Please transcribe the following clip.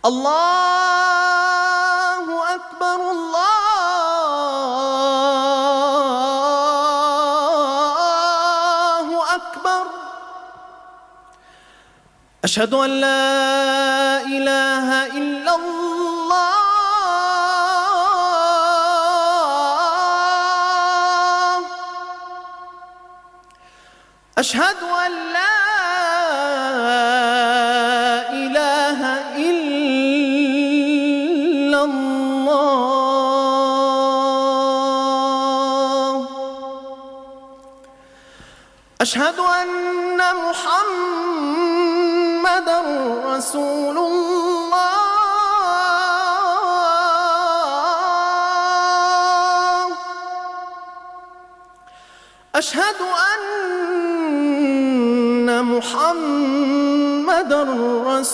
الله أكبر الله أكبر. أشهد أن لا إله إلا الله. أشهد أن لا إله إلا الله. أشهد أن محمدًا رسول الله. أشهد أن محمدًا رسول